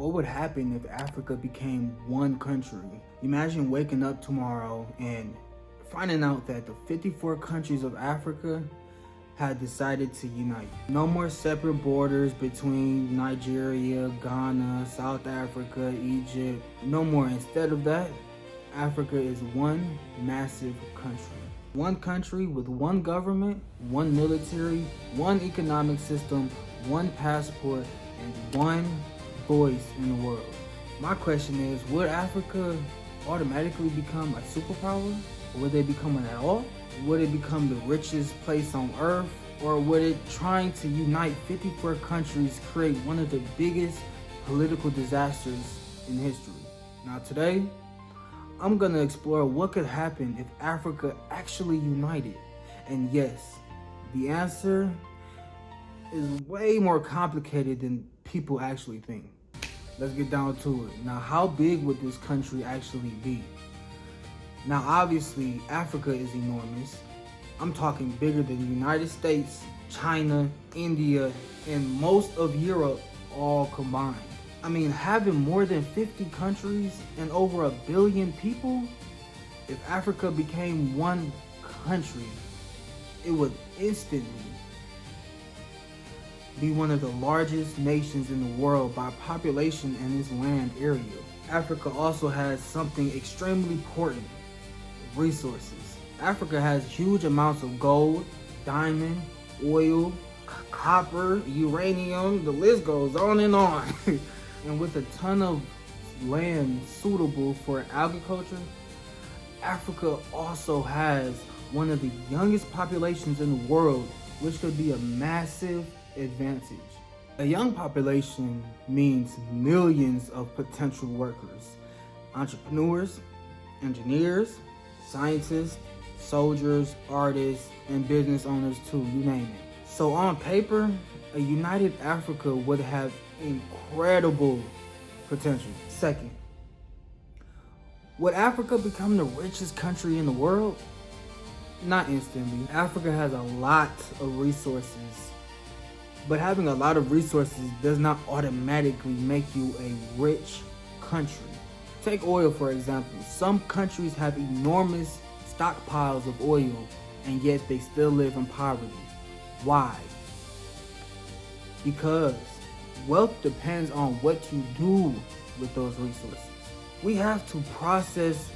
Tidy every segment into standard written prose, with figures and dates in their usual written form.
What would happen if Africa became one country? Imagine waking up tomorrow and finding out that the 54 countries of Africa had decided to unite. No more separate borders between Nigeria, Ghana, South Africa, Egypt. No more. Instead of that, Africa is one massive country. One country with one government, one military, one economic system, one passport, and one voice in the world. My question is, would Africa automatically become a superpower? Or would they become one at all? Would it become the richest place on earth? Or would it, trying to unite 54 countries, create one of the biggest political disasters in history? Now today, I'm gonna explore what could happen if Africa actually united. And yes, the answer is way more complicated than people actually think. Let's get down to it. Now, how big would this country actually be? Now, obviously, Africa is enormous. I'm talking bigger than the United States, China, India, and most of Europe all combined. I mean, having more than 50 countries and over 1 billion people, if Africa became one country, it would instantly be one of the largest nations in the world by population and its land area. Africa also has something extremely important: resources. Africa has huge amounts of gold, diamond, oil, copper, uranium, the list goes on and on. And with a ton of land suitable for agriculture, Africa also has one of the youngest populations in the world, which could be a massive advantage. A young population means millions of potential workers, entrepreneurs, engineers, scientists, soldiers, artists, and business owners too, you name it. So on paper, a united Africa would have incredible potential. Second, would Africa become the richest country in the world? Not instantly. Africa has a lot of resources, but having a lot of resources does not automatically make you a rich country. Take oil, for example. Some countries have enormous stockpiles of oil, and yet they still live in poverty. Why? Because wealth depends on what you do with those resources. We have to process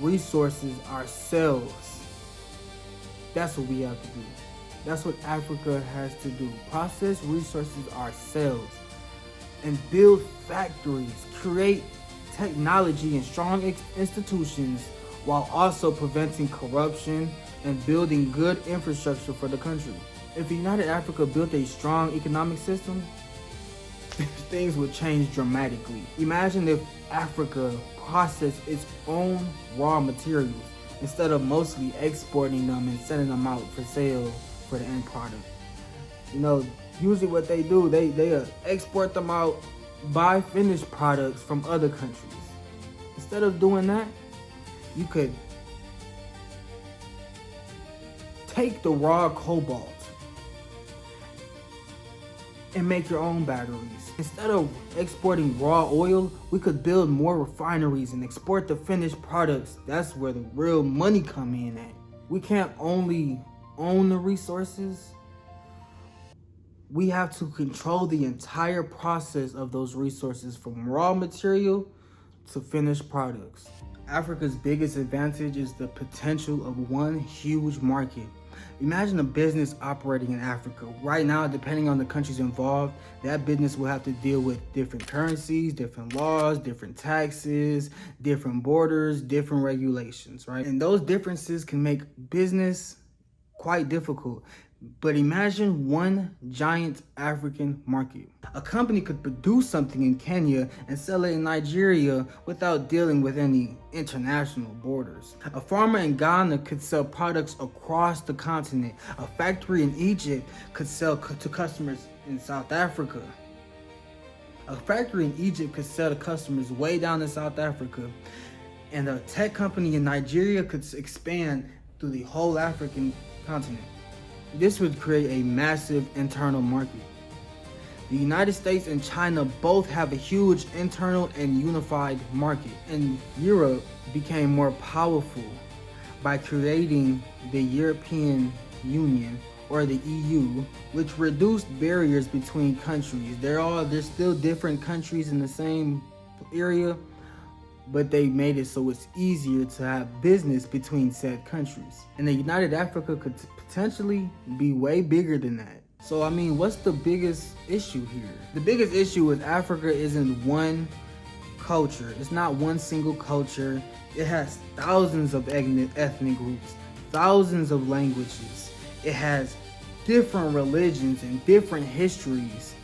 resources ourselves. That's what we have to do. That's what Africa has to do. Process resources ourselves and build factories, create technology and strong institutions, while also preventing corruption and building good infrastructure for the country. If United Africa built a strong economic system, things would change dramatically. Imagine if Africa processed its own raw materials instead of mostly exporting them and sending them out for sale for the end product. You know, usually what they do, they export them out, buy finished products from other countries. Instead of doing that, you could take the raw cobalt and make your own batteries. Instead of exporting raw oil, we could build more refineries and export the finished products. That's where the real money come in at. We can't only own the resources, we have to control the entire process of those resources, from raw material to finished products. Africa's biggest advantage is the potential of one huge market. Imagine a business operating in Africa. Right now, depending on the countries involved, that business will have to deal with different currencies, different laws, different taxes, different borders, different regulations, right? And those differences can make business quite difficult. But imagine one giant African market. A company could produce something in Kenya and sell it in Nigeria without dealing with any international borders. A farmer in Ghana could sell products across the continent. A factory in Egypt could sell to customers in South Africa. A factory in Egypt could sell to customers way down in South Africa. And a tech company in Nigeria could expand through the whole African continent. This would create a massive internal market. The United States and China both have a huge internal and unified market, and Europe became more powerful by creating the European Union, or the EU, which reduced barriers between countries. There's still different countries in the same area, but they made it so it's easier to have business between said countries. And the United Africa could potentially be way bigger than that. So I mean, what's the biggest issue here? The biggest issue is Africa isn't one culture. It's not one single culture. It has thousands of ethnic groups, thousands of languages. It has different religions and different histories.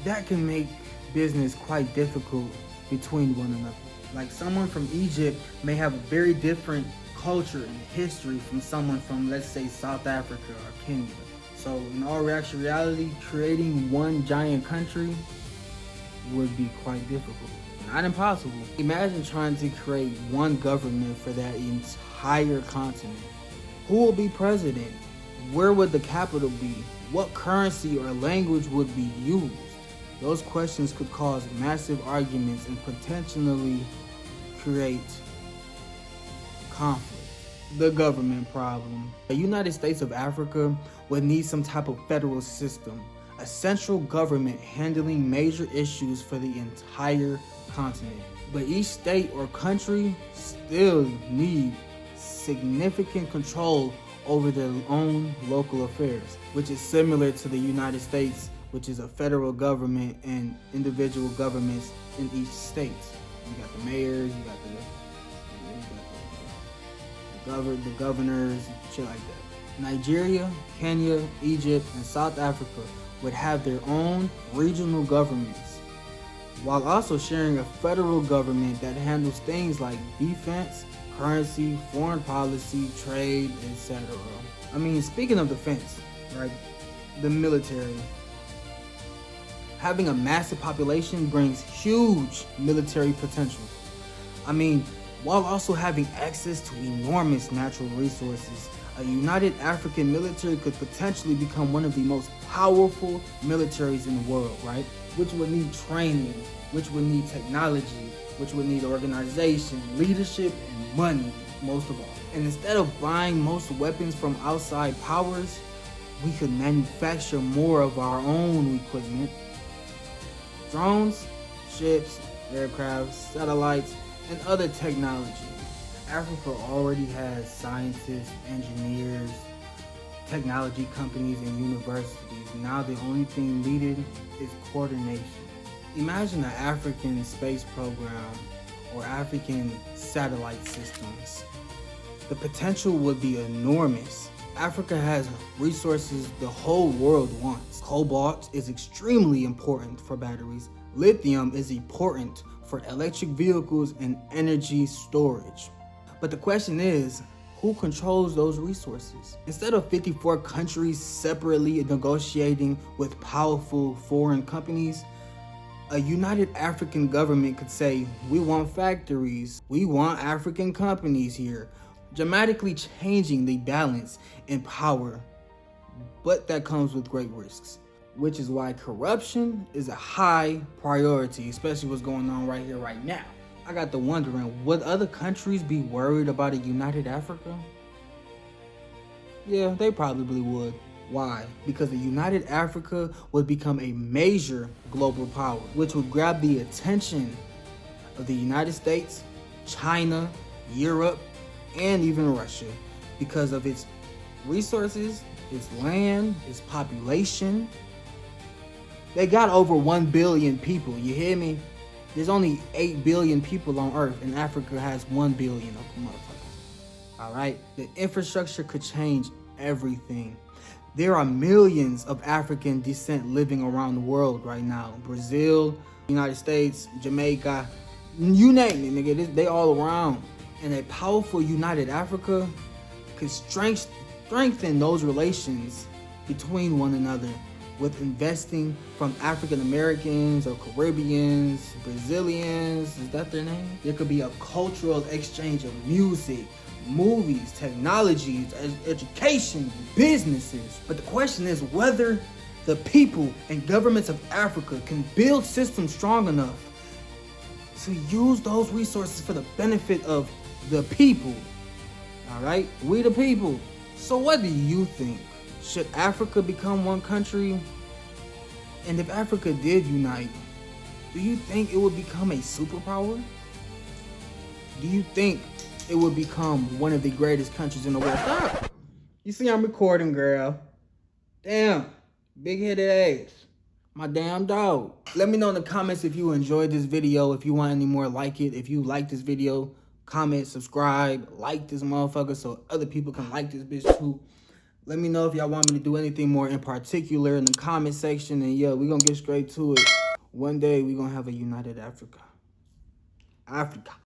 That can make business quite difficult between one another. Like someone from Egypt may have a very different culture and history from someone from, let's say, South Africa or Kenya. So in all reality, creating one giant country would be quite difficult. Not impossible. Imagine trying to create one government for that entire continent. Who will be president? Where would the capital be? What currency or language would be used? Those questions could cause massive arguments and potentially create conflict. The government problem. The United States of Africa would need some type of federal system, a central government handling major issues for the entire continent. But each state or country still need significant control over their own local affairs, which is similar to the United States, which is a federal government and individual governments in each state. You got the mayors, you got the governors, shit like that. Nigeria, Kenya, Egypt, and South Africa would have their own regional governments, while also sharing a federal government that handles things like defense, currency, foreign policy, trade, etc. I mean, speaking of defense, right? The military. Having a massive population brings huge military potential. I mean, while also having access to enormous natural resources, a united African military could potentially become one of the most powerful militaries in the world, right? Which would need training, which would need technology, which would need organization, leadership, and money, most of all. And instead of buying most weapons from outside powers, we could manufacture more of our own equipment. Drones, ships, aircraft, satellites, and other technology. Africa already has scientists, engineers, technology companies, and universities. Now the only thing needed is coordination. Imagine an African space program or African satellite systems. The potential would be enormous. Africa has resources the whole world wants. Cobalt is extremely important for batteries. Lithium is important for electric vehicles and energy storage. But the question is, who controls those resources? Instead of 54 countries separately negotiating with powerful foreign companies, a united African government could say, we want factories, we want African companies here, dramatically changing the balance in power. But that comes with great risks, which is why corruption is a high priority, especially what's going on right here, right now. I got to wondering, would other countries be worried about a united Africa? Yeah, they probably would. Why? Because a united Africa would become a major global power, which would grab the attention of the United States, China, Europe, and even Russia because of its resources, its land, its population. They got over 1 billion people, you hear me? There's only 8 billion people on Earth, and Africa has 1 billion of them motherfuckers. Alright? The infrastructure could change everything. There are millions of African descent living around the world right now. Brazil, United States, Jamaica, you name it, nigga. They all around. And a powerful united Africa could strengthen those relations between one another with investing from African Americans or Caribbeans, Brazilians, is that their name? There could be a cultural exchange of music, movies, technologies, education, businesses. But the question is whether the people and governments of Africa can build systems strong enough to use those resources for the benefit of the people. All right, we the people. So what do you think? Should Africa become one country? And if Africa did unite, do you think it would become a superpower? Do you think it would become one of the greatest countries in the world? Stop. You see I'm recording, girl. Damn, big-headed ass. My damn dog. Let me know in the comments if you enjoyed this video, if you want any more like it. If you like this video, comment, subscribe, like this motherfucker so other people can like this bitch too. Let me know if y'all want me to do anything more in particular in the comment section. And yeah, we're gonna get straight to it. One day we're gonna have a united Africa.